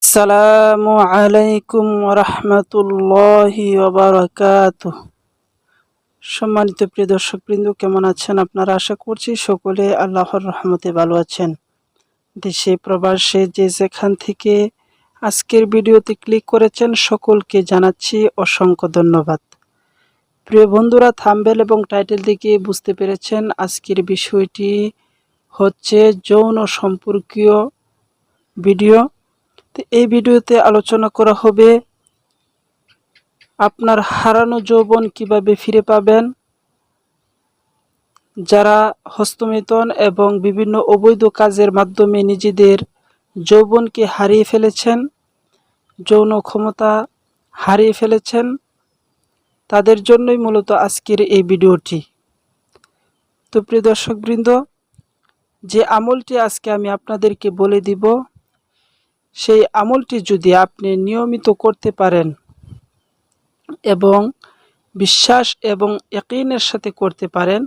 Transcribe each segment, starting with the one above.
আসসালামু আলাইকুম রহমতুল্লাহি ওয়াবারাকাতুহ। সম্মানিত প্রিয় দর্শকবৃন্দ, কেমন আছেন আপনারা? আশা করছি সকলে আল্লাহর রহমতে ভালো আছেন। দেশে প্রবাসে যে যেখান থেকে আজকের ভিডিওতে ক্লিক করেছেন সকলকে জানাচ্ছি অসংখ্য ধন্যবাদ। প্রিয় বন্ধুরা, থাম্বনেল এবং টাইটেল থেকে বুঝতে পেরেছেন আজকের বিষয়টি হচ্ছে যৌন সম্পর্কীয় ভিডিও। তো এই ভিডিওতে আলোচনা করা হবে আপনার হারানো যৌবন কিভাবে ফিরে পাবেন। যারা হস্তমিথন এবং বিভিন্ন অবৈধ কাজের মাধ্যমে নিজেদের যৌবনকে হারিয়ে ফেলেছেন, যৌন ক্ষমতা হারিয়ে ফেলেছেন, তাদের জন্যই মূলত আজকের এই ভিডিওটি। তো প্রিয় দর্শকবৃন্দ, যে আমলটি আজকে আমি আপনাদেরকে বলে দিব, সেই আমলটি যদি আপনি নিয়মিত করতে পারেন এবং বিশ্বাস এবং ইয়াকিনের সাথে করতে পারেন,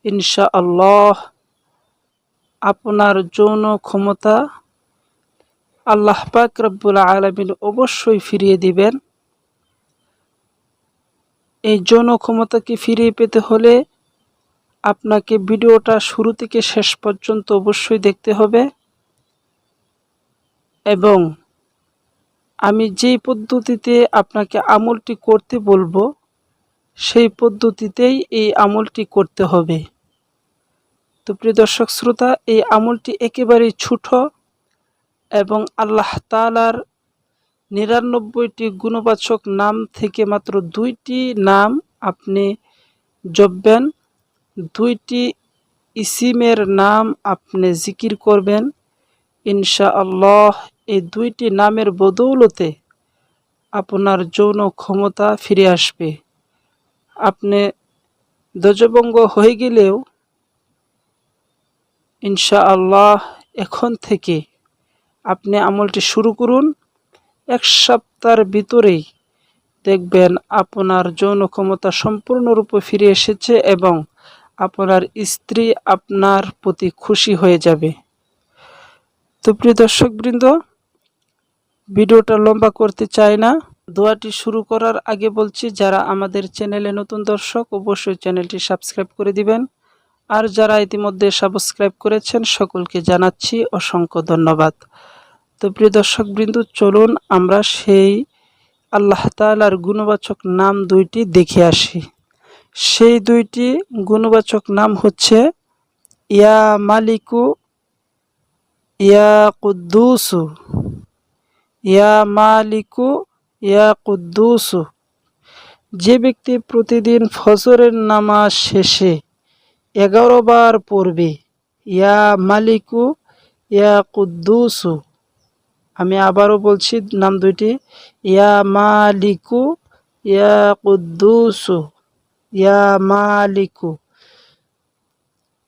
ইনশাআল্লাহ আপনার যৌন ক্ষমতা আল্লাহ পাক রব্বুল আলামিন অবশ্যই ফিরিয়ে দিবেন। এই যৌন ক্ষমতাকে ফিরিয়ে পেতে হলে আপনাকে ভিডিওটা শুরু থেকে শেষ পর্যন্ত অবশ্যই দেখতে হবে এবং আমি যেই পদ্ধতিতে আপনাকে আমলটি করতে বলবো সেই পদ্ধতিতেই এই আমলটি করতে হবে। তো প্রিয় দর্শক শ্রোতা, এই আমলটি একেবারেই ছোট এবং আল্লাহ তাআলার ৯৯টি গুণবাচক নাম থেকে মাত্র ২টি নাম আপনি জপবেন, ২টি ইসিমের নাম আপনি জিকির করবেন। ইনশাআল্লাহ এই ২টি নামের বদৌলতে আপনার যৌন ক্ষমতা ফিরে আসবে। আপনি ধ্বজভঙ্গ হয়ে গেলেও ইনশাআল্লাহ এখন থেকে আপনি আমলটি শুরু করুন। ১ সপ্তাহের ভিতরেই দেখবেন আপনার যৌন ক্ষমতা সম্পূর্ণরূপে ফিরে এসেছে এবং আপনার স্ত্রী আপনার প্রতি খুশি হয়ে যাবে। তো প্রিয় দর্শকবৃন্দ, ভিডিওটা লম্বা করতে চাই না। দোয়াটি শুরু করার আগে বলছি, যারা আমাদের চ্যানেলে নতুন দর্শক অবশ্যই চ্যানেলটি সাবস্ক্রাইব করে দিবেন, আর যারা ইতিমধ্যে সাবস্ক্রাইব করেছেন সকলকে জানাচ্ছি অসংখ্য ধন্যবাদ। তো প্রিয় দর্শকবৃন্দ, চলুন আমরা সেই আল্লাহ তাআলার গুণবাচক নাম ২টি দেখে আসি। সেই ২টি গুণবাচক নাম হচ্ছে ইয়া মালিকু, ইয়া কুদ্দুসু। ইয়া মালিকু, ইয়া কুদ্দুসু। যে ব্যক্তি প্রতিদিন ফজরের নামাজ শেষে ১১ বার পড়বে ইয়া মালিকু, ইয়া কুদ্দুসু। আমি আবারও বলছি নাম ২টি, ইয়া মালিকু, ইয়া কুদ্দুসু। ইয়া মালিকু,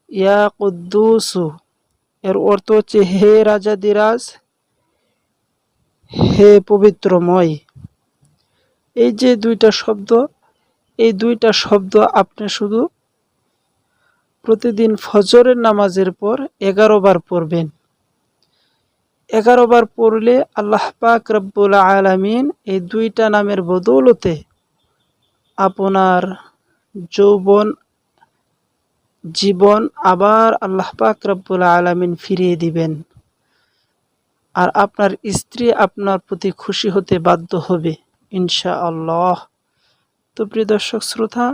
ইয়া কুদ্দুসু। এর অর্থ হচ্ছে হে রাজাদিরাজ, হে পবিত্রময়। এই যে ২টা শব্দ, এই ২টা শব্দ আপনি শুধু প্রতিদিন ফজরের নামাজের পর ১১ বার পড়বেন। ১১ বার পড়লে আল্লাহ পাক রব্বুল আলামিন এই ২টা নামের বদৌলতে আপনার যৌবন জীবন আবার আল্লাহ পাক রব্বুল আলামিন ফিরিয়ে দিবেন, আর আপনার স্ত্রী আপনার প্রতি খুশি হতে বাধ্য হবে ইনশাআল্লাহ। তো প্রিয় দর্শক শ্রোতা,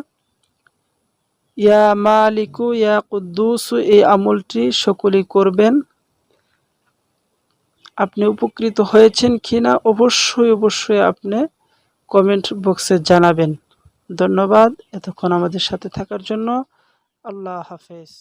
ইয়া মালিকু, ইয়া কুদ্দুসু এই আমলটি সকলেই করবেন। আপনি উপকৃত হয়েছেন কিনা অবশ্যই আপনি কমেন্ট বক্সে জানাবেন। ধন্যবাদ এতক্ষণ আমাদের সাথে থাকার জন্য। আল্লাহ হাফেজ।